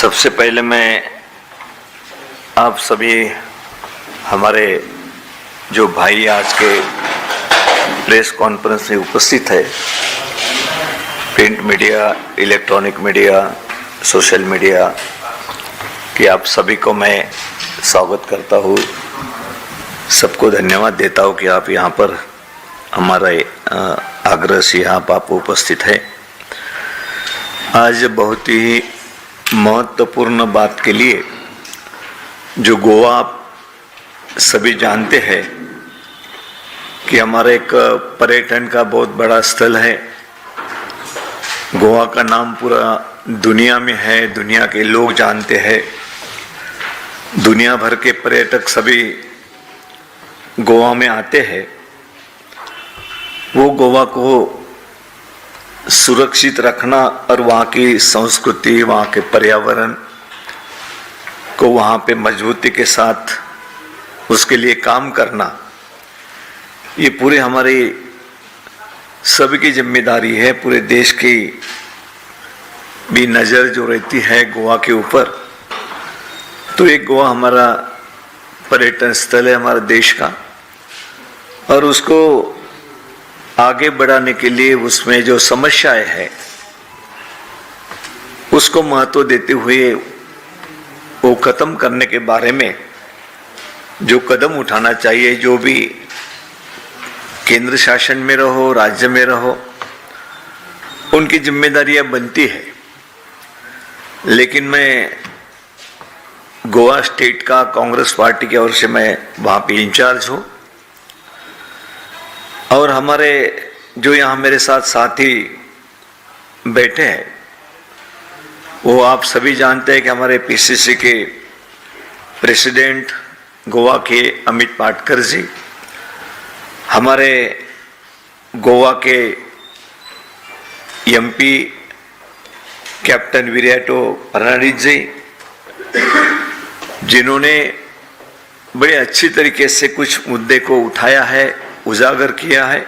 सबसे पहले मैं आप सभी हमारे जो भाई आज के प्रेस कॉन्फ्रेंस में उपस्थित है, print media, electronic media, social media, कि आप सभी को मैं स्वागत करता हूँ। सबको धन्यवाद देता हूँ कि आप यहाँ पर हमारे आग्रह से यहाँ पर आप उपस्थित है। आज बहुत ही महत्वपूर्ण बात के लिए, जो गोवा सभी जानते हैं कि हमारा एक पर्यटन का बहुत बड़ा स्थल है। गोवा का नाम पूरा दुनिया में है, दुनिया के लोग जानते हैं। दुनिया भर के पर्यटक सभी गोवा में आते हैं। वो गोवा को सुरक्षित रखना और वहाँ की संस्कृति, वहाँ के पर्यावरण को वहाँ पे मजबूती के साथ उसके लिए काम करना, ये पूरे हमारी सभी की जिम्मेदारी है। पूरे देश की भी नज़र जो रहती है गोवा के ऊपर, तो एक गोवा हमारा पर्यटन स्थल है हमारे देश का, और उसको आगे बढ़ाने के लिए उसमें जो समस्याएं हैं उसको महत्व देते हुए वो खत्म करने के बारे में जो कदम उठाना चाहिए, जो भी केंद्र शासन में रहो, राज्य में रहो, उनकी जिम्मेदारियां बनती है। लेकिन मैं गोवा स्टेट का कांग्रेस पार्टी की ओर से मैं वहाँ पे इंचार्ज हूँ, और हमारे जो यहाँ मेरे साथ साथी बैठे हैं वो आप सभी जानते हैं कि हमारे पीसीसी के प्रेसिडेंट गोवा के अमित पाटकर जी, हमारे गोवा के एमपी कैप्टन विराटो फर्नांडिस जी, जिन्होंने बड़े अच्छी तरीके से कुछ मुद्दे को उठाया है, उजागर किया है,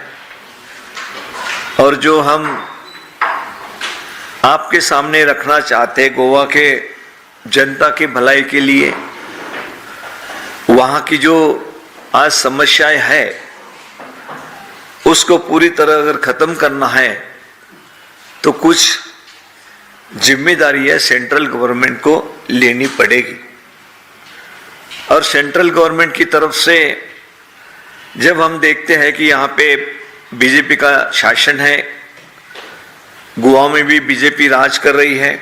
और जो हम आपके सामने रखना चाहते गोवा के जनता की भलाई के लिए, वहाँ की जो आज समस्याएं है उसको पूरी तरह अगर खत्म करना है तो कुछ जिम्मेदारी है सेंट्रल गवर्नमेंट को लेनी पड़ेगी। और सेंट्रल गवर्नमेंट की तरफ से जब हम देखते हैं कि यहाँ पे बीजेपी का शासन है, गोवा में भी बीजेपी राज कर रही है,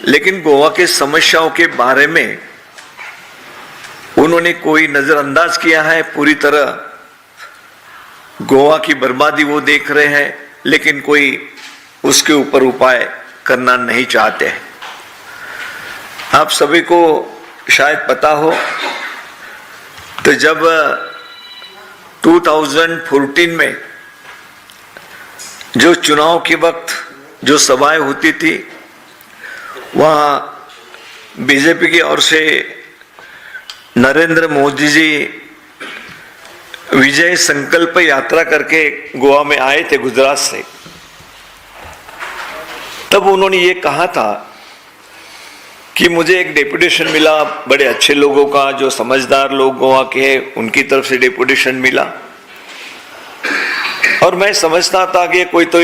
लेकिन गोवा के समस्याओं के बारे में उन्होंने कोई नजरअंदाज किया है। पूरी तरह गोवा की बर्बादी वो देख रहे हैं, लेकिन कोई उसके ऊपर उपाय करना नहीं चाहते हैं। आप सभी को शायद पता हो, तो जब 2014 में जो चुनाव के वक्त जो सभाएं होती थी, वहाँ बीजेपी की ओर से नरेंद्र मोदी जी विजय संकल्प यात्रा करके गोवा में आए थे गुजरात से। तब उन्होंने ये कहा था कि मुझे एक डेपुटेशन मिला बड़े अच्छे लोगों का, जो समझदार लोग गोवा के हैं, उनकी तरफ से डेपुटेशन मिला, और मैं समझता था कि कोई तो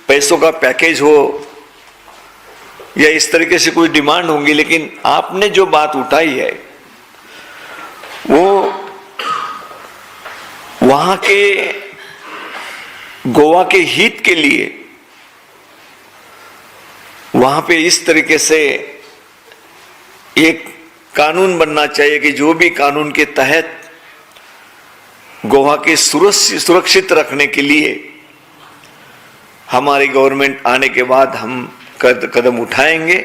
पैसों का पैकेज हो या इस तरीके से कोई डिमांड होंगी। लेकिन आपने जो बात उठाई है वो वहां के गोवा के हित के लिए, वहां पे इस तरीके से एक कानून बनना चाहिए कि जो भी कानून के तहत गोवा के सुरक्षित रखने के लिए हमारी गवर्नमेंट आने के बाद हम कदम उठाएंगे।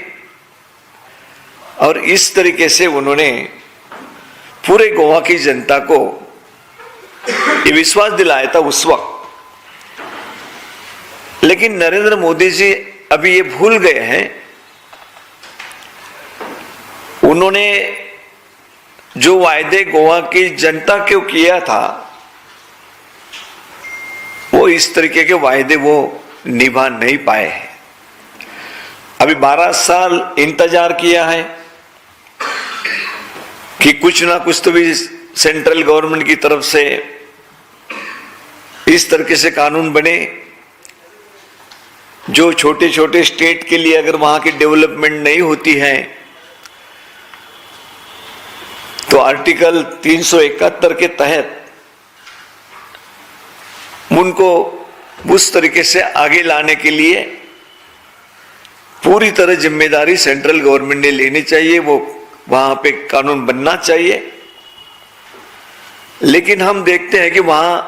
और इस तरीके से उन्होंने पूरे गोवा की जनता को ये विश्वास दिलाया था उस वक्त। लेकिन नरेंद्र मोदी जी अभी ये भूल गए हैं, उन्होंने जो वायदे गोवा की जनता को किया था वो इस तरीके के वायदे वो निभा नहीं पाए हैं। अभी 12 साल इंतजार किया है कि कुछ ना कुछ तो भी सेंट्रल गवर्नमेंट की तरफ से इस तरीके से कानून बने जो छोटे छोटे स्टेट के लिए अगर वहां की डेवलपमेंट नहीं होती है तो आर्टिकल 371 के तहत उनको उस तरीके से आगे लाने के लिए पूरी तरह जिम्मेदारी सेंट्रल गवर्नमेंट ने लेनी चाहिए, वो वहां पे कानून बनना चाहिए। लेकिन हम देखते हैं कि वहां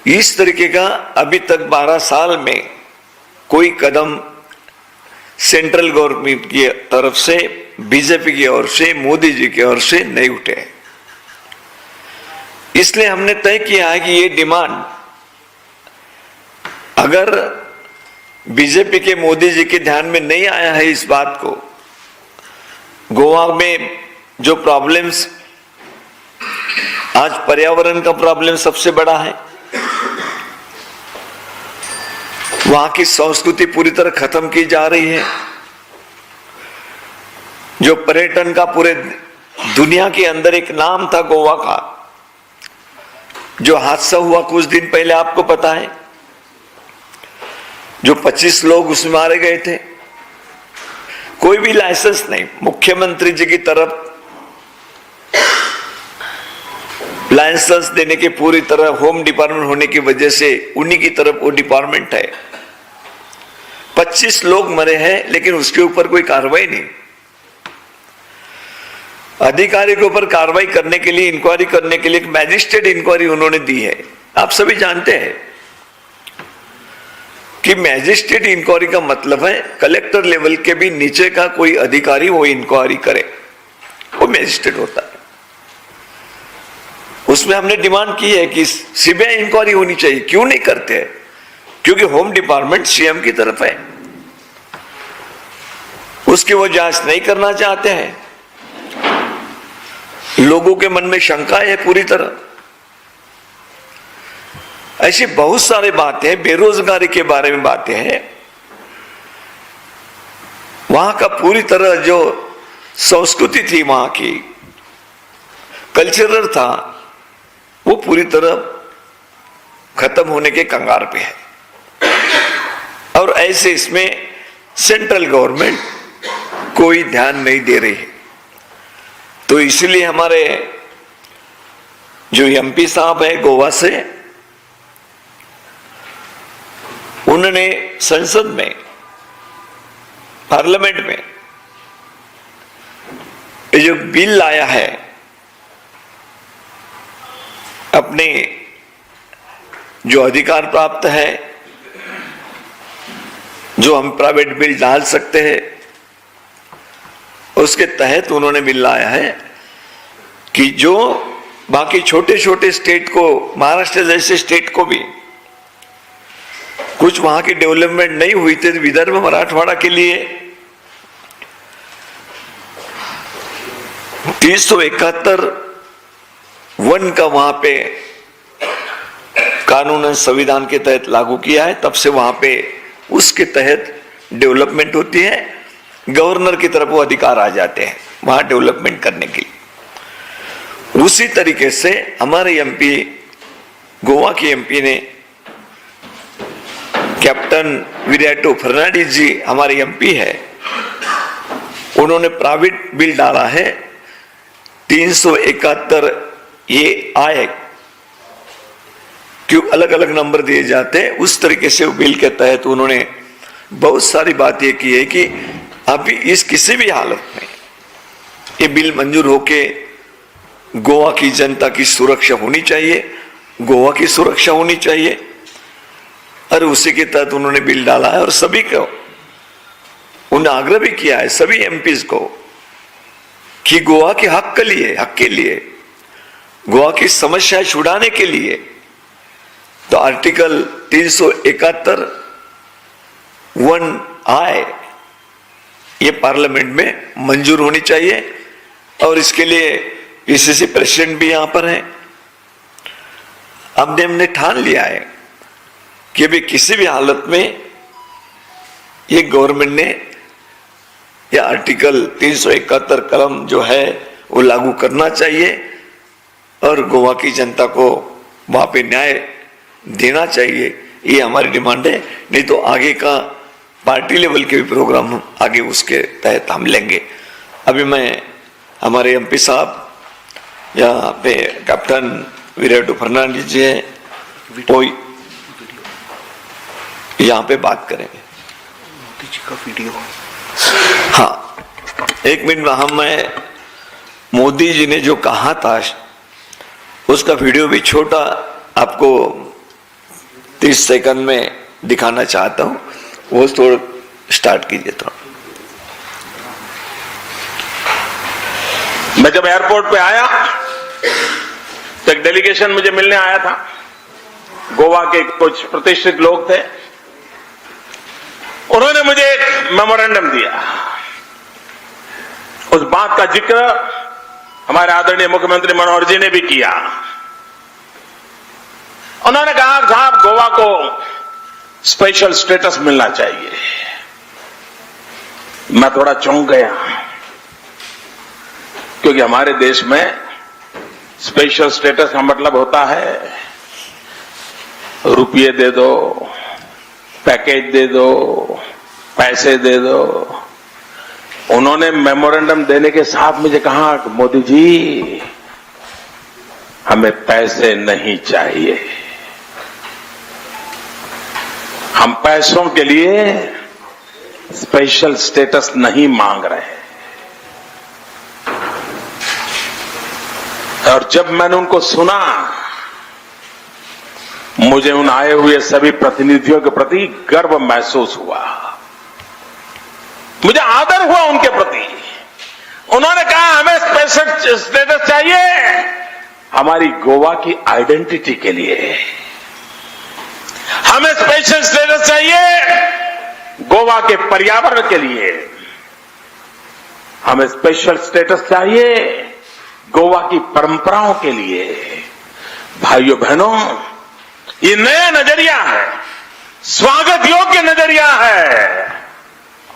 इस तरीके का अभी तक 12 साल में कोई कदम सेंट्रल गवर्नमेंट की तरफ से, बीजेपी की ओर से, मोदी जी की ओर से नहीं उठे। इसलिए हमने तय किया है कि ये डिमांड अगर बीजेपी के मोदी जी के ध्यान में नहीं आया है इस बात को, गोवा में जो प्रॉब्लम्स, आज पर्यावरण का प्रॉब्लम सबसे बड़ा है, वहां की संस्कृति पूरी तरह खत्म की जा रही है, जो पर्यटन का पूरे दुनिया के अंदर एक नाम था गोवा का, जो हादसा हुआ कुछ दिन पहले आपको पता है, जो 25 लोग उसमें मारे गए थे, कोई भी लाइसेंस नहीं, मुख्यमंत्री जी की तरफ लाइसेंस देने के पूरी तरह होम डिपार्टमेंट होने की वजह से उन्हीं की तरफ वो डिपार्टमेंट है। 25 लोग मरे हैं लेकिन उसके ऊपर कोई कार्रवाई नहीं। अधिकारी के ऊपर कार्रवाई करने के लिए, इंक्वायरी करने के लिए एक मैजिस्ट्रेट इंक्वायरी उन्होंने दी है। आप सभी जानते हैं कि मैजिस्ट्रेट इंक्वायरी का मतलब है कलेक्टर लेवल के भी नीचे का कोई अधिकारी वो इंक्वायरी करे, वो मैजिस्ट्रेट होता है। उसमें हमने डिमांड की है कि सीबीआई इंक्वायरी होनी चाहिए। क्यों नहीं करते हैं? क्योंकि होम डिपार्टमेंट सीएम की तरफ है, उसकी वो जांच नहीं करना चाहते हैं। लोगों के मन में शंका है पूरी तरह। ऐसी बहुत सारी बातें, बेरोजगारी के बारे में बातें हैं, वहां का पूरी तरह जो संस्कृति थी, वहां की कल्चरल था, वो पूरी तरह खत्म होने के कंगार पे है। और ऐसे इसमें सेंट्रल गवर्नमेंट कोई ध्यान नहीं दे रही है। तो इसलिए हमारे जो एमपी साहब है गोवा से, उन्होंने संसद में, पार्लियामेंट में ये जो बिल लाया है, अपने जो अधिकार प्राप्त है, जो हम प्राइवेट बिल डाल सकते हैं, उसके तहत उन्होंने बिल लाया है कि जो बाकी छोटे छोटे स्टेट को, महाराष्ट्र जैसे स्टेट को भी कुछ वहां की डेवलपमेंट नहीं हुई थी, विदर्भ मराठवाड़ा के लिए 371 का वहां पे कानून संविधान के तहत लागू किया है। तब से वहां पे उसके तहत डेवलपमेंट होती है, गवर्नर की तरफ वो अधिकार आ जाते हैं वहां डेवलपमेंट करने के लिए। उसी तरीके से हमारे एमपी, गोवा के एमपी ने, कैप्टन विराटो फर्नांडिस जी हमारे एमपी है, उन्होंने प्राइवेट बिल डाला है 371 ये आए, क्यों अलग अलग नंबर दिए जाते हैं, उस तरीके से बिल के तहत उन्होंने बहुत सारी बात ये की है कि अभी इस किसी भी हालत में ये बिल मंजूर होके गोवा की जनता की सुरक्षा होनी चाहिए, गोवा की सुरक्षा होनी चाहिए। और उसी के तहत उन्होंने बिल डाला है और सभी को उन्हें आग्रह भी किया है, सभी एमपीज को, कि गोवा के हक के लिए, गोवा की समस्या छुड़ाने के लिए तो आर्टिकल 371(1) ये पार्लियामेंट में मंजूर होनी चाहिए। और इसके लिए पीसीसी प्रेसिडेंट भी यहां पर है। हमने ठान लिया है कि भी किसी भी हालत में ये गवर्नमेंट ने या आर्टिकल 371 कलम जो है वो लागू करना चाहिए और गोवा की जनता को वहां पे न्याय देना चाहिए। ये हमारी डिमांड है। नहीं तो आगे का पार्टी लेवल के भी प्रोग्राम हम आगे उसके तहत हम लेंगे। अभी मैं हमारे एमपी साहब यहाँ पे कैप्टन विराटू फर्नांडिस जी हैं, वो यहाँ पे बात करेंगे। मोदी जी का वीडियो। हाँ, एक मिनट में मैं मोदी जी ने जो कहा था उसका वीडियो भी छोटा आपको 30 सेकंड में दिखाना चाहता हूं। वो थोड़ा स्टार्ट कीजिए थोड़ा। मैं जब एयरपोर्ट पे आया तो एक डेलीगेशन मुझे मिलने आया था। गोवा के कुछ प्रतिष्ठित लोग थे। उन्होंने मुझे एक मेमोरेंडम दिया। उस बात का जिक्र हमारे आदरणीय मुख्यमंत्री मनोहर जी ने भी किया। उन्होंने कहा साहब गोवा को स्पेशल स्टेटस मिलना चाहिए। मैं थोड़ा चौंक गया क्योंकि हमारे देश में स्पेशल स्टेटस का मतलब होता है रुपये दे दो, पैकेज दे दो, पैसे दे दो। उन्होंने मेमोरेंडम देने के साथ मुझे कहा मोदी जी हमें पैसे नहीं चाहिए, हम पैसों के लिए स्पेशल स्टेटस नहीं मांग रहे। और जब मैंने उनको सुना मुझे उन आए हुए सभी प्रतिनिधियों के प्रति गर्व महसूस हुआ, मुझे आदर हुआ उनके प्रति। उन्होंने कहा हमें स्पेशल स्टेटस चाहिए हमारी गोवा की आइडेंटिटी के लिए, हमें स्पेशल स्टेटस चाहिए गोवा के पर्यावरण के लिए, हमें स्पेशल स्टेटस चाहिए गोवा की परंपराओं के लिए। भाइयों बहनों, ये नया नजरिया है, स्वागत योग्य नजरिया है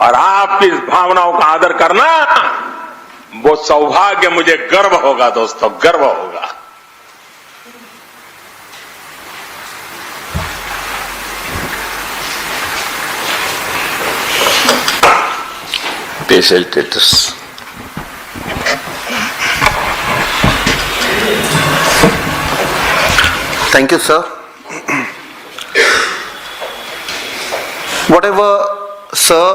और आपकी इस भावनाओं का आदर करना वो सौभाग्य, मुझे गर्व होगा दोस्तों, गर्व होगा। Special status Thank you, sir. Whatever Sir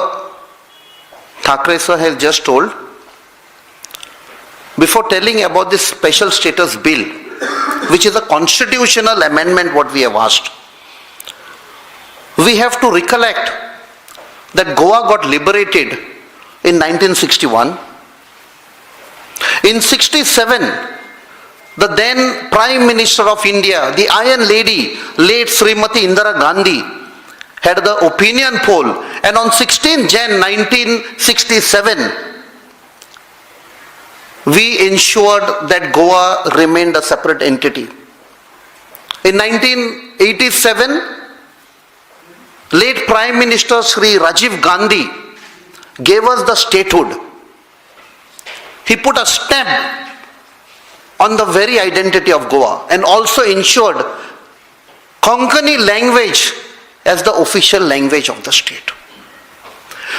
Thackeray sir has just told, before telling about this special status bill, which is a constitutional amendment what we have asked, we have to recollect that Goa got liberated in 1961. In 67, the then Prime Minister of India, the Iron Lady, late Srimati Indira Gandhi, had the opinion poll, and on 16 Jan 1967, we ensured that Goa remained a separate entity. In 1987, late Prime Minister Sri Rajiv Gandhi gave us the statehood. He put a stamp on the very identity of Goa and also ensured Konkani language as the official language of the state.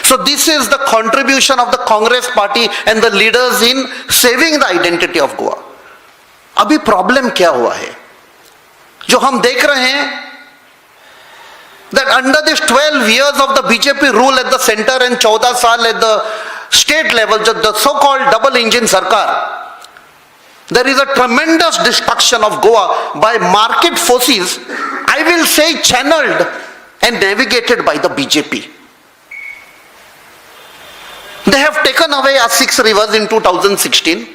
So this is the contribution of the Congress party and the leaders in saving the identity of Goa. अभी problem क्या हुआ है जो हम देख रहे हैं, that under this 12 years of the BJP rule at the center and 14 साल at the state level, the so-called double engine sarkar, there is a tremendous destruction of Goa by market forces, I will say channeled and navigated by the BJP. They have taken away our 6 rivers in 2016.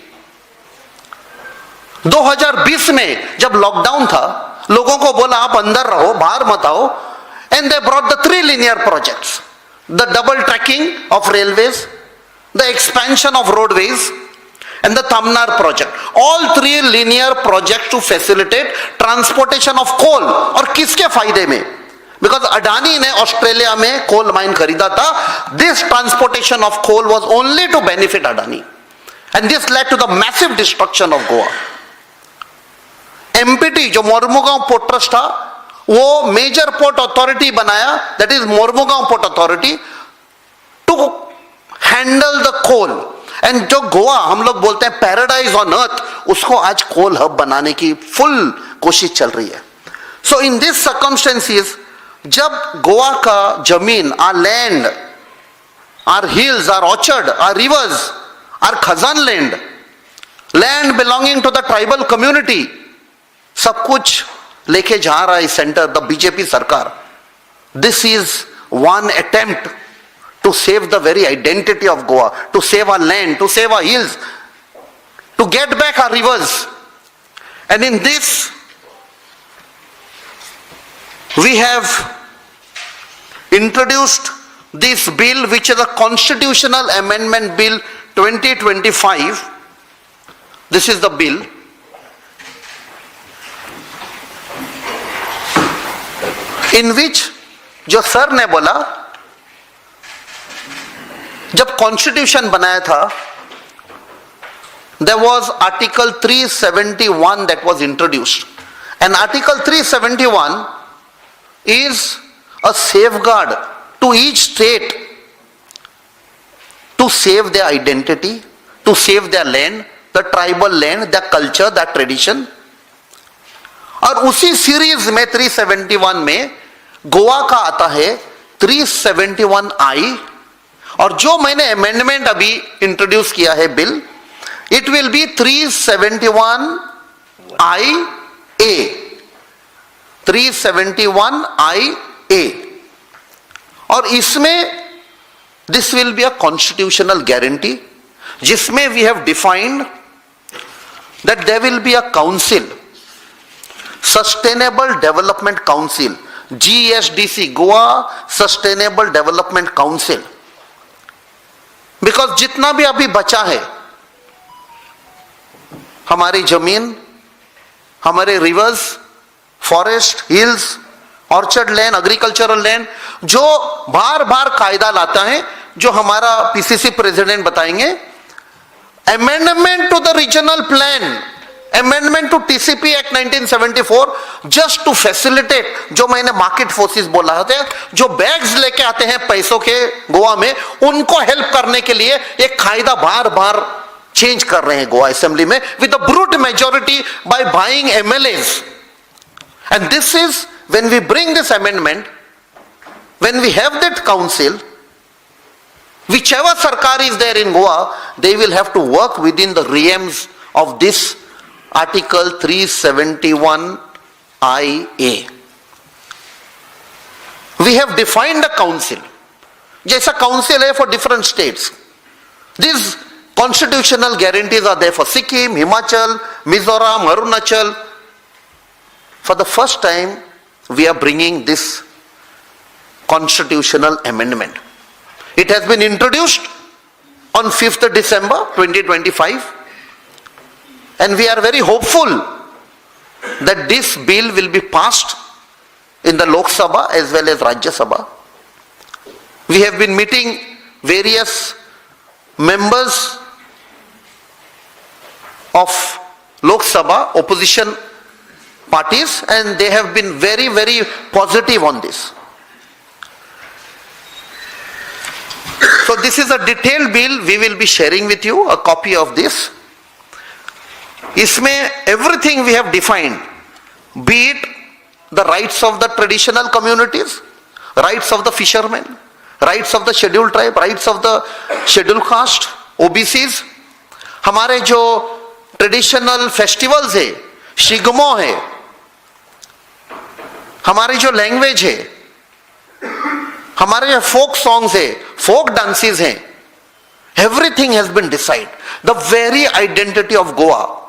2020 में जब lockdown था, लोगों को बोला आप अंदर रहो, बाहर मत आओ, and they brought the 3 linear projects, the double tracking of railways, the expansion of roadways, and the Tamnar project. All 3 linear projects to facilitate transportation of coal. और किसके फायदे में? बिकॉज अडानी ने ऑस्ट्रेलिया में कोल माइन खरीदा था. This transportation of coal was only to benefit Adani and this led to the massive destruction of Goa. MPT जो Mormugao port trust था वो मेजर पोर्ट अथॉरिटी बनाया, that is Mormugao port authority, to handle the coal. And जो गोवा हम लोग बोलते हैं paradise on earth, उसको आज कोल हब बनाने की फुल कोशिश चल रही है. सो इन दिस सर्कमस्टेंसेस, जब गोवा का जमीन, or land, or hills, or orchard, or rivers, or khazan land, land belonging to the tribal community, सब कुछ लेके जा रहा है सेंटर, द बीजेपी सरकार. This is one attempt to save the very identity of Goa, to save our land, to save our hills, to get back our rivers. And in this, we have introduced this bill, which is a Constitutional Amendment Bill 2025. This is the bill. In which, जो sir ने बोला, जब constitution बनाया था, there was Article 371 that was introduced, and Article 371 is a safeguard to each state to save their identity, to save their land, the tribal land, their culture, their tradition. और उसी series में 371 में गोवा का आता है 371I, और जो मैंने अमेंडमेंट अभी इंट्रोड्यूस किया है bill, it will be 371IA, 371IA. और इसमें this will be a constitutional guarantee, जिसमें we have defined that there will be a council, sustainable development council, GSDC, Goa sustainable development council. Because जितना भी अभी बचा है, हमारी जमीन, हमारे rivers, forest, hills, orchard land, agricultural land, जो बार बार कायदा लाता है, जो हमारा पीसीसी प्रेसिडेंट बताएंगे, amendment to the regional plan, amendment to TCP act 1974, just to facilitate, जो मैंने मार्केट फोर्सेस बोला था, जो बैग्स लेके आते हैं पैसों के गोवा में, उनको हेल्प करने के लिए एक कायदा बार बार चेंज कर रहे हैं गोवा असेंबली में with a brute majority by buying MLAs. And this is when we bring this amendment, when we have that council, whichever sarkar is there in Goa, they will have to work within the realms of this Article 371IA. We have defined a council. जैसा council है for different states. These constitutional guarantees are there for Sikkim, Himachal, Mizoram, Arunachal. For the first time, we are bringing this constitutional amendment. It has been introduced on 5th December 2025, and we are very hopeful that this bill will be passed in the Lok Sabha as well as Rajya Sabha. We have been meeting various members of Lok Sabha, opposition parties, and they have been very, very positive on this. So this is a detailed bill. We will be sharing with you a copy of this. इसमें everything we have defined, be it the rights of the traditional communities, rights of the fishermen, rights of the scheduled tribe, rights of the scheduled caste, OBCs, हमारे जो traditional festivals है, शिगमो है, हमारी जो language है, हमारे जो फोक सॉन्ग्स है, फोक डांसेस हैं, everything has been decide. The very identity of Goa,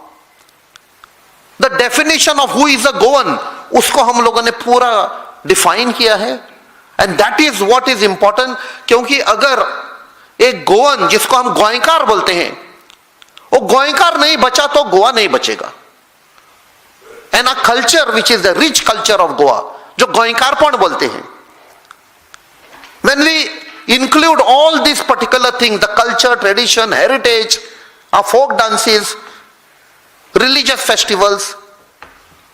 the definition of who is a Goan, उसको हम लोगों ने पूरा डिफाइन किया है. And that is what is important, क्योंकि अगर एक गोवन, जिसको हम गोयकार बोलते हैं, वो गोयकार नहीं बचा तो गोवा नहीं बचेगा. And a culture which is the rich culture of Goa, जो गोइंकारपन बोलते हैं. When we include all these particular things, the culture, tradition, heritage, our folk dances, religious festivals,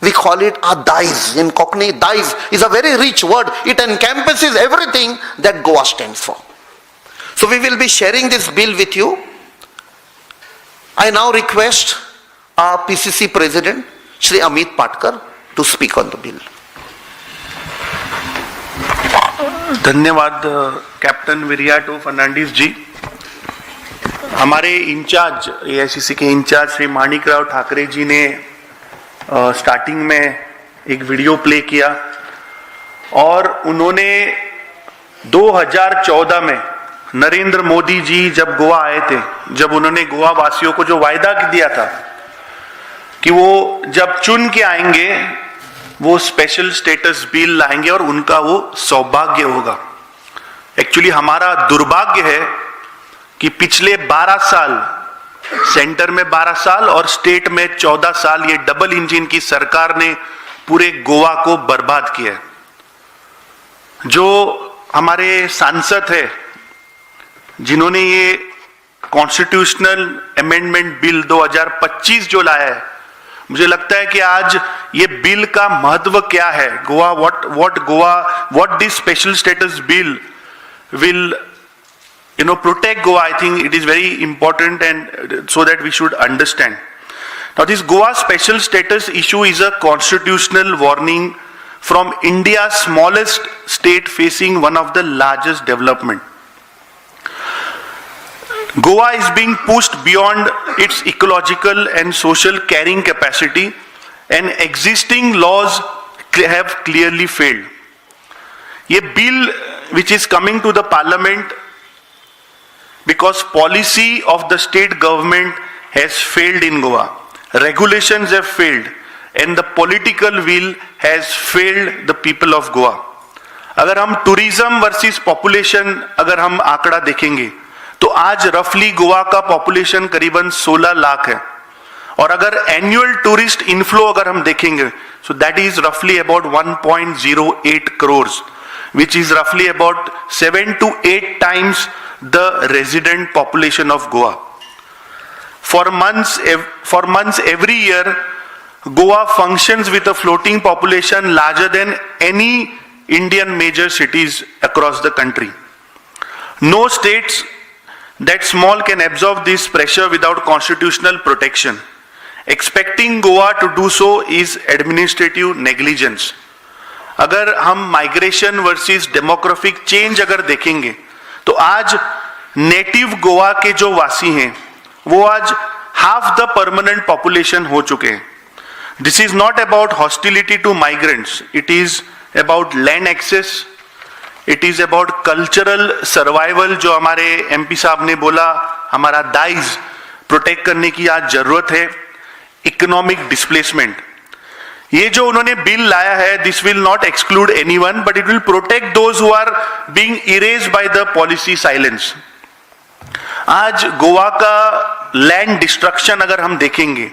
we call it a dais. In Cockney, dais is a very rich word. It encompasses everything that Goa stands for. So we will be sharing this bill with you. I now request our PCC President, Shri Amit Patkar, to speak on the bill. धन्यवाद captain Viriato Fernandes जी. हमारे in charge AICC के in charge Shri Manikrao Thackeray ji ने starting में एक video play किया और उन्होंने 2014 में नरेंद्र मोदी जी जब गोवा आए थे, जब उन्होंने गोवा वासियों को जो वायदा दिया था कि वो जब चुन के आएंगे वो स्पेशल स्टेटस बिल लाएंगे और उनका वो सौभाग्य होगा. एक्चुअली हमारा दुर्भाग्य है कि पिछले 12 साल, सेंटर में 12 साल और स्टेट में 14 साल, ये डबल इंजन की सरकार ने पूरे गोवा को बर्बाद किया. जो हमारे सांसद है जिन्होंने ये कॉन्स्टिट्यूशनल अमेंडमेंट बिल 2025 जो लाया है, मुझे लगता है कि आज ये बिल का महत्व क्या है. Goa what this special status bill will protect Goa. I think it is very important and so that we should understand. Now this Goa special status issue is a constitutional warning from India's smallest state facing one of the largest development. Goa is being pushed beyond its ecological and social carrying capacity, and existing laws have clearly failed. ये bill which is coming to the parliament because policy of the state government has failed in Goa. Regulations have failed and the political will has failed the people of Goa. अगर हम tourism versus population अगर हम आंकड़ा देखेंगे तो आज रफली गोवा का पॉपुलेशन करीबन 16 लाख है, और अगर एनुअल टूरिस्ट इनफ्लो अगर हम देखेंगे सो दैट इज रफली about 1.08 crores, which is roughly about 7 to 8 times the resident population of Goa. For months every year, Goa functions with a floating population larger than any Indian major cities across the country. No states that small can absorb this pressure without constitutional protection. Expecting Goa to do so is administrative negligence. अगर हम migration versus demographic change अगर देखेंगे तो आज native Goa के जो वासी हैं वो आज हाफ द परमानेंट पॉपुलेशन हो चुके हैं. This is not about hostility to migrants, it is about land access, it is about cultural survival. जो हमारे एमपी साहब ने बोला, हमारा दाइज प्रोटेक्ट करने की आज जरूरत है. इकोनॉमिक डिस्प्लेसमेंट, ये जो उन्होंने बिल लाया है, this will not exclude anyone but it will protect those who are being erased by the policy silence. आज गोवा का लैंड डिस्ट्रक्शन अगर हम देखेंगे,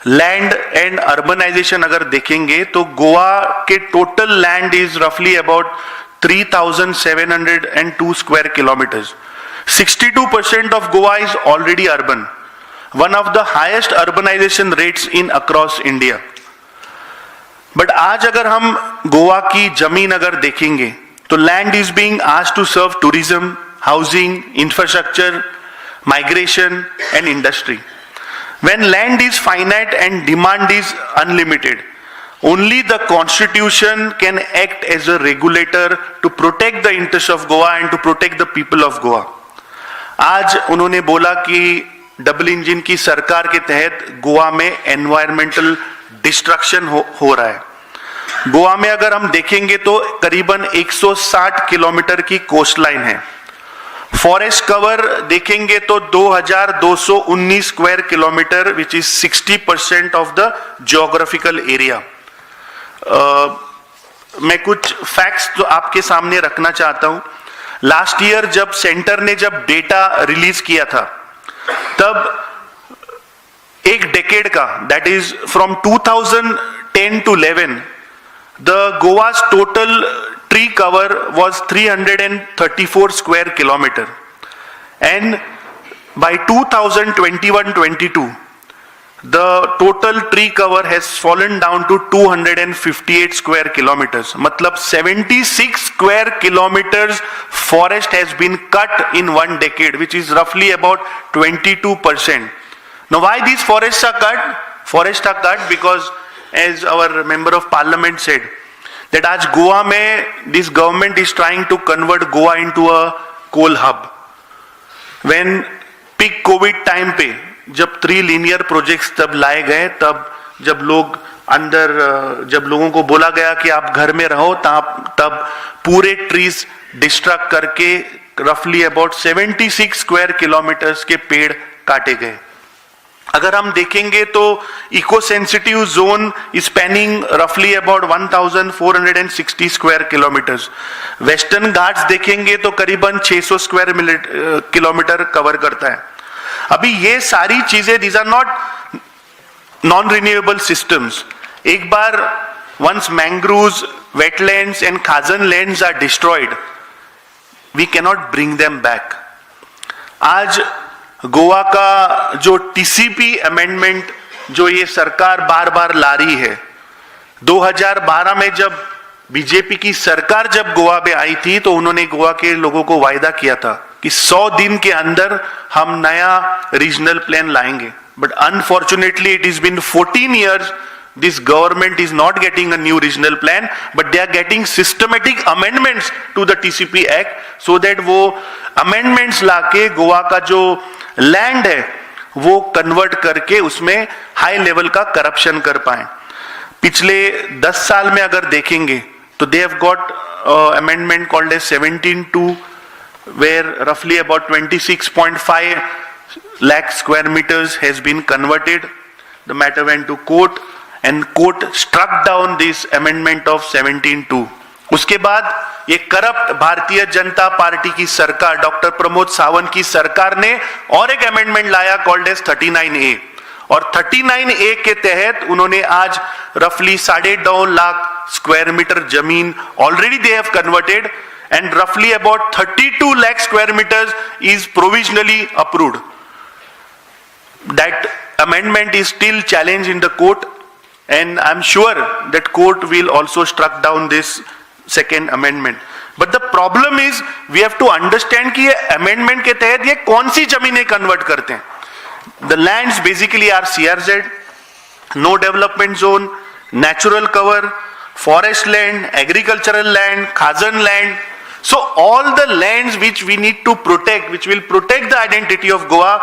लैंड एंड अर्बनाइजेशन अगर देखेंगे तो गोवा के टोटल लैंड इज रफली about 3,702 square kilometers. 62% of Goa is already urban, one of the highest urbanization rates in across India. But आज अगर हम गोवा की जमीन अगर देखेंगे तो land is being asked to serve tourism, housing, infrastructure, migration and industry. When land is finite and demand is unlimited, only the constitution can act as a regulator to protect the interests of Goa and to protect the people of Goa. आज उन्होंने बोला कि double engine की सरकार के तहत गोवा में environmental destruction हो रहा है. गोवा में अगर हम देखेंगे तो करीबन 160 किलोमीटर की कोस्ट लाइन है. फॉरेस्ट कवर देखेंगे तो 2,219 square kilometre, which is 60% of the geographical area. मैं कुछ फैक्ट्स तो आपके सामने रखना चाहता हूं. लास्ट ईयर जब सेंटर ने जब डेटा रिलीज किया था तब एक डेकेड का, that is from 2010 to 11, the Goa's total tree cover was 334 square kilometer, and by 2021-22, the total tree cover has fallen down to 258 square kilometers. Matlab 76 square kilometers forest has been cut in 1 decade, which is roughly about 22%. Now why these forests are cut? Forests are cut because, as our member of parliament said, that आज गोवा में this government is trying to convert Goa into a coal hub. When peak COVID time पे जब 3 linear projects तब लाए गए, तब जब लोग अंदर, जब लोगों को बोला गया कि आप घर में रहो, तब पूरे ट्रीज डिस्ट्रक्ट करके रफली अबाउट 76 स्क्वायर किलोमीटर्स के पेड़ काटे गए. अगर हम देखेंगे तो इको सेंसिटिव जोन स्पैनिंग रफली about 1460 square kilometres. Western Ghats देखेंगे तो करीबन 600 स्क्वायर किलोमीटर कवर करता है. अभी ये सारी चीजें, these are not non renewable systems. एक बार once mangroves, wetlands and khazan lands are destroyed, we cannot bring them back. आज गोवा का जो टीसीपी अमेंडमेंट जो ये सरकार बार बार ला रही है, 2012 में जब बीजेपी की सरकार जब गोवा में आई थी तो उन्होंने गोवा के लोगों को वायदा किया था कि 100 दिन के अंदर हम नया रीजनल प्लान लाएंगे. But unfortunately it is been 14 years. This government is not getting a new regional plan, but they are getting systematic amendments to the TCP Act, so that वो amendments लाके गोवा का जो लैंड है वो convert करके उसमें high level का corruption कर पाए. पिछले 10 साल में अगर देखेंगे तो they have got amendment called as 17(2), where roughly about 26.5 lakh square meters has been converted. The matter went to court and court struck down this amendment of 17(2). उसके बाद ये करप्ट भारतीय जनता पार्टी की सरकार, डॉक्टर प्रमोद सावंत की सरकार ने और एक अमेंडमेंट लाया कॉल्ड एज 39A, और 39A के तहत उन्होंने आज रफली 2.5 लाख स्क्वायर मीटर जमीन already they have converted, and roughly about 32 lakh square meters is provisionally approved. That amendment is still challenged in the court, and I'm sure that court will also struck down this second amendment. But the problem is we have to understand कि ये amendment के तहत ये कौन सी जमीनें convert करते हैं. The lands basically are CRZ, no development zone, natural cover, forest land, agricultural land, khazan land. So all the lands which we need to protect, which will protect the identity of Goa,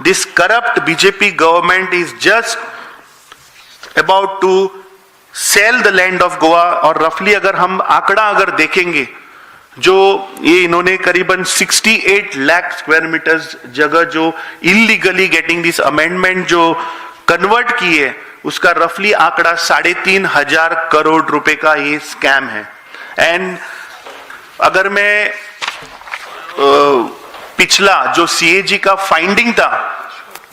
this corrupt BJP government is just about to sell the land of Goa. और roughly अगर हम आंकड़ा अगर देखेंगे, जो ये इन्होंने करीबन 68 लाख स्क्वायर मीटर्स जगह जो इलीगली गेटिंग दिस अमेंडमेंट जो कन्वर्ट की है, उसका रफली आंकड़ा 3,500 करोड़ रुपए का ये स्कैम है. एंड अगर मैं पिछला जो सीएजी का फाइंडिंग था,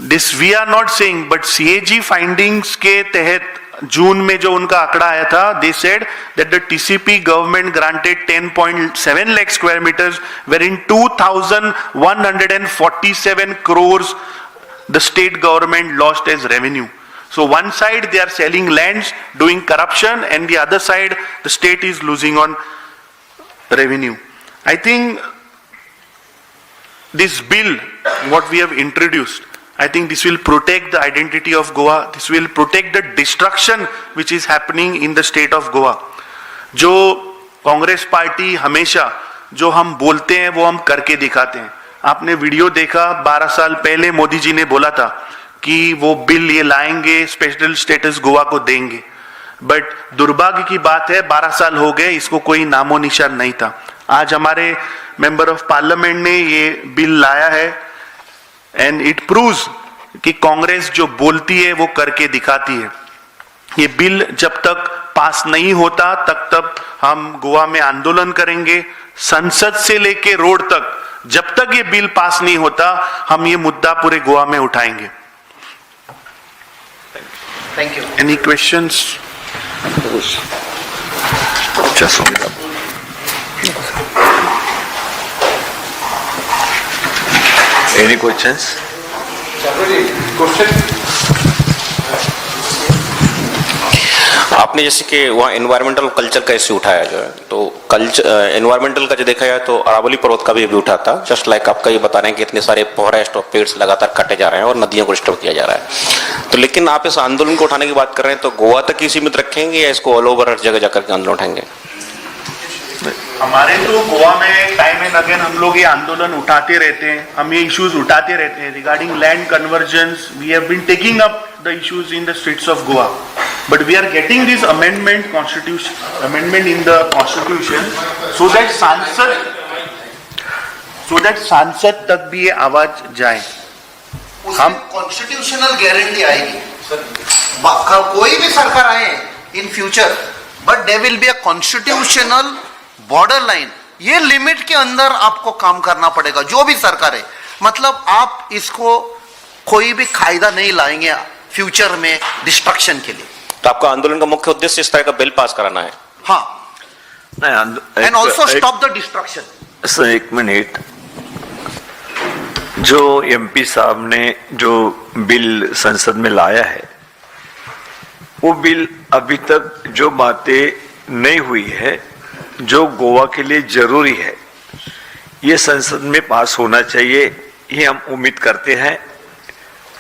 this we are not saying, but CAG findings के तहत जून में जो उनका आंकड़ा आया था, they said that the TCP government granted 10.7 lakh square metres, where in 2,147 crores the state government lost as revenue. So one side they are selling lands, doing corruption, and the other side the state is losing on revenue. I think this bill, what we have introduced, I think this will protect the identity of Goa. This will protect the destruction which is happening in the state of Goa. जो Congress party हमेशा जो हम बोलते हैं वो हम करके दिखाते हैं. आपने वीडियो देखा, 12 साल पहले मोदी जी ने बोला था कि वो बिल ये लाएंगे, स्पेशल स्टेटस गोवा को देंगे. बट दुर्भाग्य की बात है 12 साल हो गए, इसको कोई नामो निशान नहीं था. आज हमारे मेंबर ऑफ पार्लियामेंट ने ये बिल लाया है, एंड इट प्रूव्स कि कांग्रेस जो बोलती है वो करके दिखाती है. ये बिल जब तक पास नहीं होता तब हम गोवा में आंदोलन करेंगे, संसद से लेके रोड तक. जब तक ये बिल पास नहीं होता हम ये मुद्दा पूरे गोवा में उठाएंगे. Thank you. Any questions? Any questions? आपने जैसे कि वहाँ एनवायरमेंटल कल्चर का इश्यू उठाया जो है, तो कल्चर एनवायरमेंटल का जो देखा जाए तो अरावली पर्वत का भी अभी उठा था, जस्ट लाइक आपका ये बता रहे हैं कि इतने सारे फॉरेस्ट और पेड़ लगातार काटे जा रहे हैं और नदियों को डिस्टर्ब किया जा रहा है। तो लेकिन आप इस आंदोलन को उठाने की बात कर रहे हैं, तो गोवा तक ही सीमित रखेंगे या इसको ऑल ओवर हर जगह जाकर के आंदोलन उठाएंगे? हमारे तो गोवा में टाइम एंड अगेन हम लोग ये आंदोलन उठाते रहते हैं, हम ये इश्यूज उठाते रहते हैं regarding land conversions. We have been taking up the issues in the streets of Goa, but we are getting this amendment in the constitution so that सांसद तक भी ये आवाज जाए. हम कॉन्स्टिट्यूशनल गारंटी आएगी, कोई भी सरकार आए in future, but there will be a constitutional border line. ये लिमिट के अंदर आपको काम करना पड़ेगा, जो भी सरकार है. मतलब आप इसको कोई भी कायदा नहीं लाएंगे फ्यूचर में डिस्ट्रक्शन के लिए. तो आपका आंदोलन का मुख्य उद्देश्य इस तरह का बिल पास कराना है? हाँ, and also stop the destruction. Sir एक मिनट, जो एमपी साहब ने जो बिल संसद में लाया है, वो बिल अभी तक जो बातें नहीं हुई है जो गोवा के लिए जरूरी है, ये संसद में पास होना चाहिए, ये हम उम्मीद करते हैं.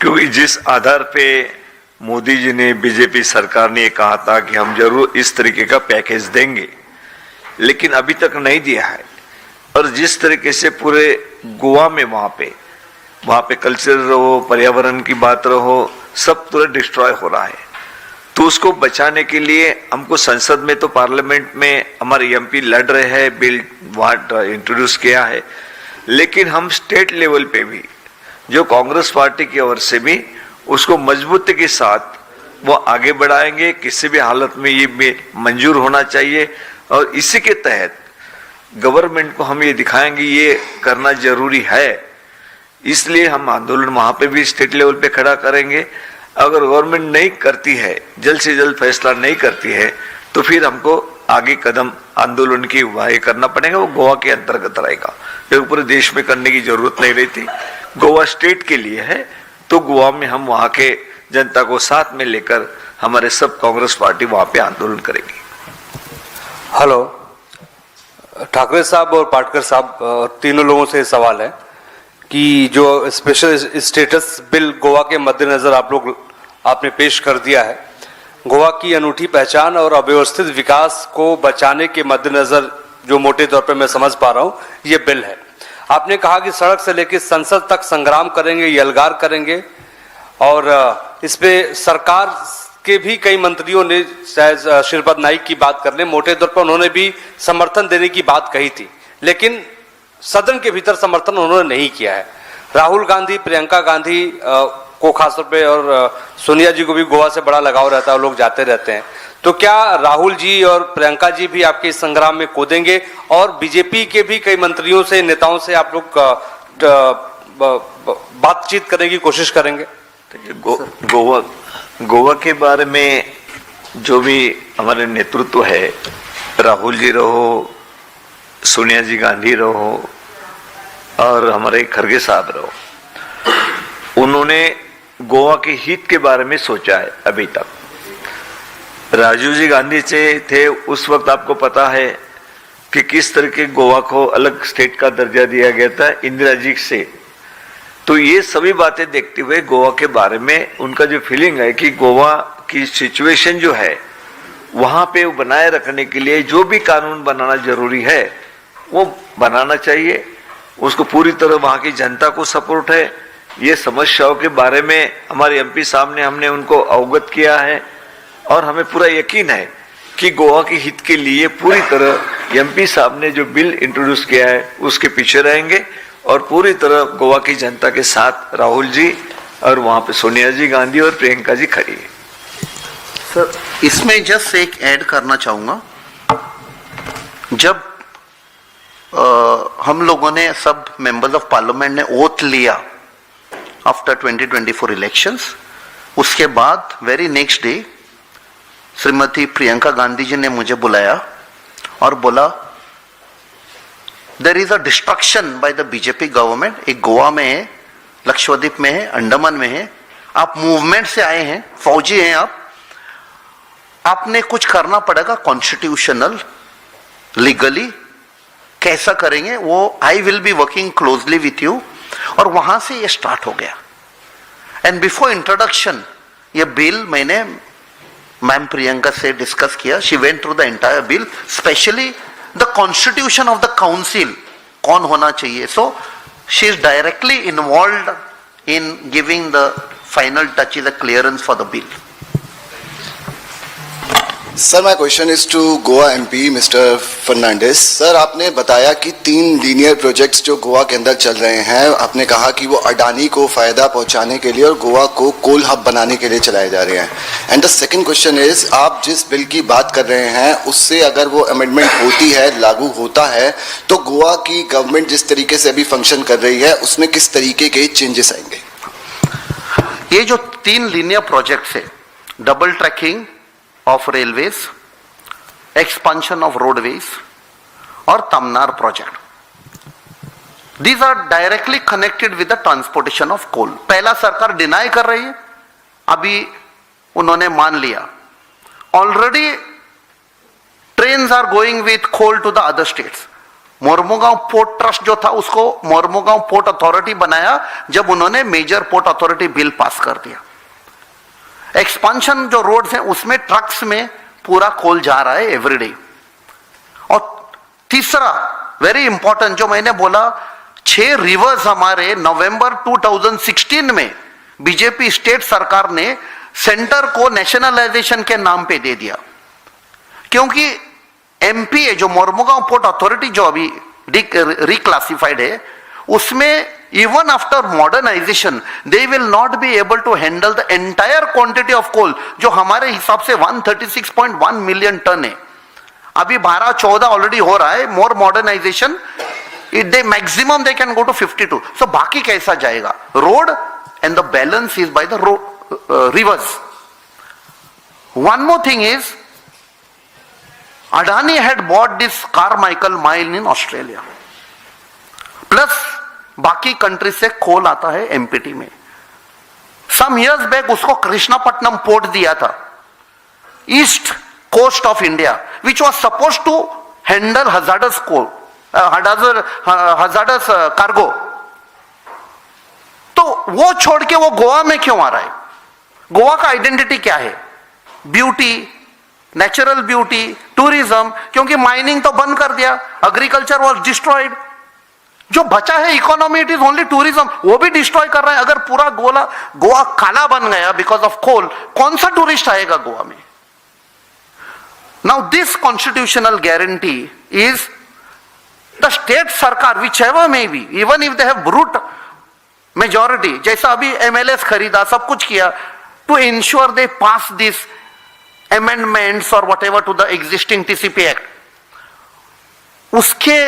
क्योंकि जिस आधार पे मोदी जी ने, बीजेपी सरकार ने कहा था कि हम जरूर इस तरीके का पैकेज देंगे, लेकिन अभी तक नहीं दिया है. और जिस तरीके से पूरे गोवा में वहां पे कल्चर रहो, पर्यावरण की बात रहो, सब पूरा डिस्ट्रॉय हो रहा है. तो उसको बचाने के लिए हमको संसद में, तो पार्लियामेंट में हमारे एमपी लड़ रहे हैं, बिल वहां इंट्रोड्यूस किया है, लेकिन हम स्टेट लेवल पे भी, जो कांग्रेस पार्टी की ओर से भी, उसको मजबूती के साथ वो आगे बढ़ाएंगे. किसी भी हालत में ये मंजूर होना चाहिए और इसी के तहत गवर्नमेंट को हम ये दिखाएंगे ये करना जरूरी है. इसलिए हम आंदोलन वहां पे भी स्टेट लेवल पे खड़ा करेंगे. अगर गवर्नमेंट नहीं करती है, जल्द से जल्द फैसला नहीं करती है, तो फिर हमको आगे कदम आंदोलन की वाही करना पड़ेगा. वो गोवा के अंतर्गत रहेगा, ये पूरे देश में करने की जरूरत नहीं रहती. गोवा स्टेट के लिए है, तो गोवा में हम वहां के जनता को साथ में लेकर हमारे सब कांग्रेस पार्टी वहां पे आंदोलन करेगी. हेलो, ठाकरे साहब और पाटकर साहब, तीनों लोगों से सवाल है कि जो स्पेशल स्टेटस बिल गोवा के मद्देनजर आपने पेश कर दिया है, गोवा की अनूठी पहचान और अव्यवस्थित विकास को बचाने के मद्देनजर जो मोटे तौर पे मैं समझ पा रहा हूं ये बिल है. आपने कहा कि सड़क से लेकर संसद तक संग्राम करेंगे, यलगार करेंगे, और इस पे सरकार के भी कई मंत्रियों ने, शायद श्रीपद नाइक की बात कर ले, मोटे तौर पर उन्होंने भी समर्थन देने की बात कही थी, लेकिन सदन के भीतर समर्थन उन्होंने नहीं किया है. राहुल गांधी, प्रियंका गांधी को खासतौर पे, और सोनिया जी को भी गोवा से बड़ा लगाव रहता है, लोग जाते रहते हैं. तो क्या राहुल जी और प्रियंका जी भी आपके इस संग्राम में कूदेंगे, और बीजेपी के भी कई मंत्रियों से, नेताओं से आप लोग बातचीत करने की कोशिश करेंगे? गोवा के बारे में जो भी हमारे नेतृत्व है, राहुल जी रहो, सोनिया जी गांधी रहो और हमारे खरगे साहब रहो, उन्होंने गोवा के हित के बारे में सोचा है. अभी तक राजीव जी गांधी से थे उस वक्त, आपको पता है कि किस तरह के गोवा को अलग स्टेट का दर्जा दिया गया था इंदिरा जी से. तो ये सभी बातें देखते हुए गोवा के बारे में उनका जो फीलिंग है कि गोवा की सिचुएशन जो है वहां पे बनाए रखने के लिए जो भी कानून बनाना जरूरी है वो बनाना चाहिए. उसको पूरी तरह वहां की जनता को सपोर्ट है. ये समस्याओं के बारे में हमारे एमपी साहब ने, हमने उनको अवगत किया है और हमें पूरा यकीन है कि गोवा के हित के लिए पूरी तरह एमपी साहब ने जो बिल इंट्रोड्यूस किया है उसके पीछे रहेंगे और पूरी तरह गोवा की जनता के साथ राहुल जी और वहां पे सोनिया जी गांधी और प्रियंका जी खड़ी है. सर, इसमें जस्ट एक ऐड करना चाहूंगा. जब हम लोगों ने, सब मेंबर्स ऑफ पार्लियामेंट ने ओथ लिया आफ्टर 2024 इलेक्शंस, उसके बाद very next day Shrimati Priyanka Gandhi ji ने मुझे बुलाया और बोला there is a destruction by the BJP government, एक गोवा में है, लक्षद्वीप में है, अंडमान में है, आप मूवमेंट से आए हैं, फौजी हैं आपने कुछ करना पड़ेगा कॉन्स्टिट्यूशनल लीगली, कैसा करेंगे वो I will be working closely with you. और वहां से ये स्टार्ट हो गया। एंड बिफोर इंट्रोडक्शन ये बिल मैंने मैम प्रियंका से डिस्कस किया, she went through the entire bill, specially the constitution of the council कौन होना चाहिए। So she is directly involve in giving the final touch, is the clearance for the bill. Sir my question is to Goa MP mister Fernandes. Sir आपने बताया कि 3 linear projects जो गोवा के अंदर चल रहे हैं, आपने कहा कि वो अडानी को फायदा पहुंचाने के लिए और गोवा को कोल हब बनाने के लिए चलाए जा रहे हैं। And the second question is, आप जिस बिल की बात कर रहे हैं उससे अगर वो अमेंडमेंट होती है, लागू होता है, तो गोवा की गवर्नमेंट जिस तरीके से अभी फंक्शन कर रही है उसमें किस तरीके के चेंजेस आएंगे? ये जो 3 लीनियर प्रोजेक्ट्स है, double tracking of railways, expansion of roadways और Tamnar project, these are directly connected with the transportation of coal। पहला सरकार डिनाई कर रही है, अभी उन्होंने मान लिया already trains are going with coal to the other states. Mormugao port trust जो था उसको मोरमुगांव पोर्ट अथॉरिटी बनाया जब उन्होंने major port authority bill pass कर दिया। एक्सपांशन जो रोड्स हैं उसमें ट्रक्स में पूरा कोल जा रहा है एवरीडे। और तीसरा वेरी इंपॉर्टेंट जो मैंने बोला, 6 रिवर्स हमारे नवंबर 2016 में बीजेपी स्टेट सरकार ने सेंटर को नेशनलाइजेशन के नाम पे दे दिया, क्योंकि एमपीए जो मोरमुगांव पोर्ट अथॉरिटी जो अभी रिक्लासिफाइड है उसमें even after modernization they will not be able to handle the entire quantity of coal जो हमारे हिसाब से 136.1 मिलियन टन है। अभी 12-14 ऑलरेडी हो रहा है, more modernisation they maximum they can go to 52। So बाकी कैसा जाएगा? Road and the balance is by the road rivers. One more thing is Adani had bought this Carmichael mine in Australia, plus बाकी country से coal आता है empty में। Some years back उसको Krishnapatnam port दिया था, east coast of India, which was suppose to handle hazardous coal, hazardous cargo. तो वो छोड़ के वो गोवा में क्यों आ रहा है? गोवा का आइडेंटिटी क्या है? ब्यूटी, नेचुरल ब्यूटी, टूरिज्म, क्योंकि माइनिंग तो बंद कर दिया, एग्रीकल्चर वॉज डिस्ट्रॉयड, जो बचा है economy it is only tourism, वो भी डिस्ट्रॉय कर रहा है। अगर पूरा गोवा काला बन गया बिकॉज ऑफ कोल, कौन सा टूरिस्ट आएगा गोवा में? Now this constitutional guarantee is the state सरकार whichever may be, even if they have brute majority, जैसा अभी एमएलएस खरीदा, सब कुछ किया, to ensure they pass this amendments or whatever to the existing TCP Act, उसके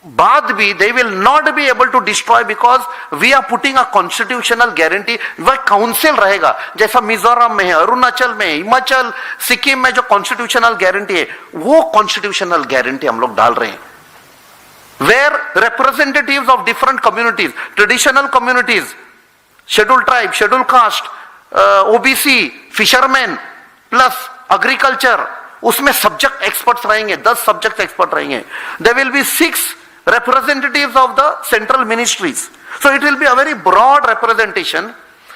बाद भी they will not be able to destroy because we are putting a constitutional guarantee। वह काउंसिल रहेगा जैसा मिजोरम में है, अरुणाचल में, हिमाचल, सिक्किम में जो कॉन्स्टिट्यूशनल गारंटी है, वो कॉन्स्टिट्यूशनल गारंटी हम लोग डाल रहे हैं, where representatives of different communities, traditional communities, scheduled tribe, scheduled caste, OBC, fishermen plus agriculture, उसमें सब्जेक्ट एक्सपर्ट्स रहेंगे, 10 सब्जेक्ट एक्सपर्ट रहेंगे। There will be 6 representatives of the central ministries, so it will be a very broad representation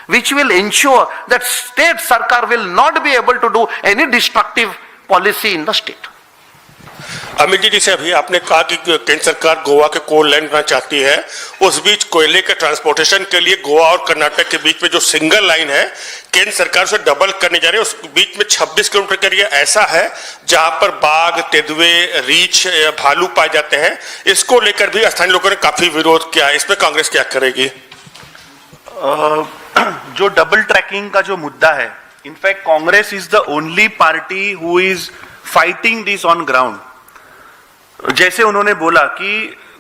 which will ensure that state sarkar will not be able to do any destructive policy in the state। Amit ji, जैसे अभी आपने कहा कि केंद्र सरकार गोवा के कोल land बनाना चाहती है, उस बीच कोयले के ट्रांसपोर्टेशन के लिए गोवा और कर्नाटक के बीच में जो सिंगल लाइन है केंद्र सरकार से डबल करने जा रही है, उस बीच में 26 किलोमीटर का एरिया ऐसा है जहां पर बाघ, तेंदुए, रीछ, भालू पाए जाते हैं। इसको लेकर भी स्थानीय लोगों ने काफी विरोध किया, इसमें कांग्रेस क्या करेगी? जो डबल ट्रैकिंग का जो मुद्दा है, in fact Congress is the only party who is fighting this on ground. जैसे उन्होंने बोला कि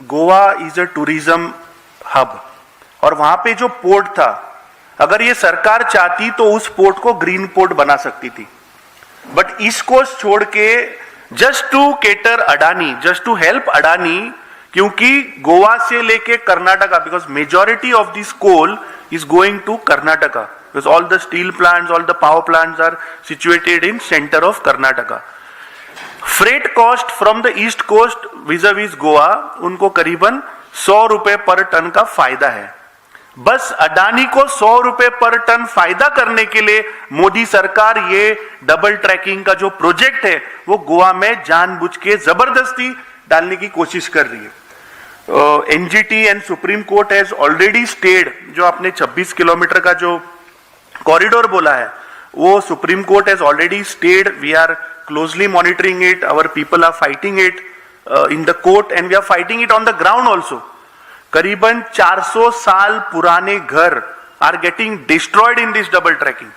Goa is a tourism hub, और वहां पे जो पोर्ट था, अगर ये सरकार चाहती तो उस पोर्ट को ग्रीन पोर्ट बना सकती थी। बट ईस्ट कोस्ट छोड़ के just to cater Adani, just to help Adani, क्योंकि गोवा से लेके Karnataka, because majority of this coal is going to Karnataka, because all the steel plants, all the power plants are situated in centre of Karnataka. Freight cost from the east coast via Goa उनको करीबन 100 रुपए पर ton का फायदा है. बस अडानी को 100 रुपए पर टन फायदा करने के लिए मोदी सरकार ये डबल ट्रैकिंग का जो प्रोजेक्ट है वो गोवा में जानबूझ के जबरदस्ती डालने की कोशिश कर रही है. NGT and supreme court has already stayed, जो आपने 26 किलोमीटर का जो कॉरिडोर बोला है वो supreme court has already stayed. We are closely monitoring it, our people are fighting it in the court and we are fighting it on the ground also. करीबन 400 साल पुराने घर are getting destroyed in this double tracking.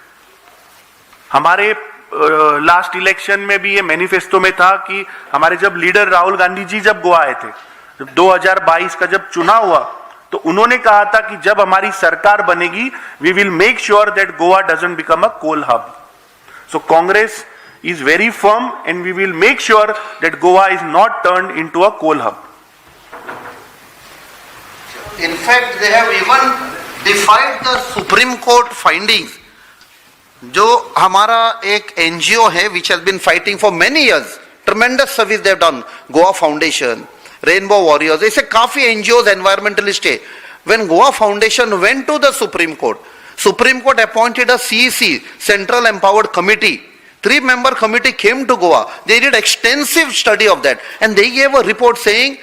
हमारे last election में भी ये manifesto में था कि हमारे जब लीडर राहुल गांधी जी जब गोवा आए थे, जब 2022 का जब चुनाव हुआ, तो उन्होंने कहा था कि जब हमारी सरकार बनेगी we will make sure that Goa doesn't become a coal hub. So Congress is very firm and we will make sure that Goa is not turned into a coal hub. In fact, they have even defied the Supreme Court findings. जो हमारा एक NGO है which has been fighting for many years, tremendous service they have done, Goa Foundation, Rainbow Warriors, ऐसे काफी NGOs environmentalist है. When Goa Foundation went to the Supreme Court appointed a CEC, Central Empowered Committee. 3-member committee came to Goa. They did extensive study of that and they gave a report saying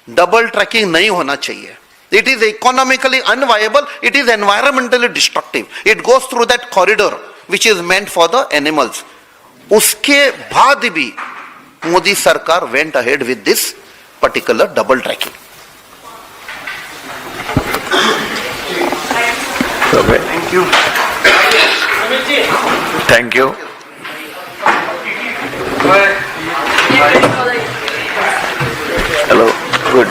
double tracking nahi hona chahiye. It is economically unviable, it is environmentally destructive. It goes through that corridor which is meant for the animals. Uske baad bhi Modi sarkar went ahead with this particular double tracking. Okay. Thank you. Hello. Good.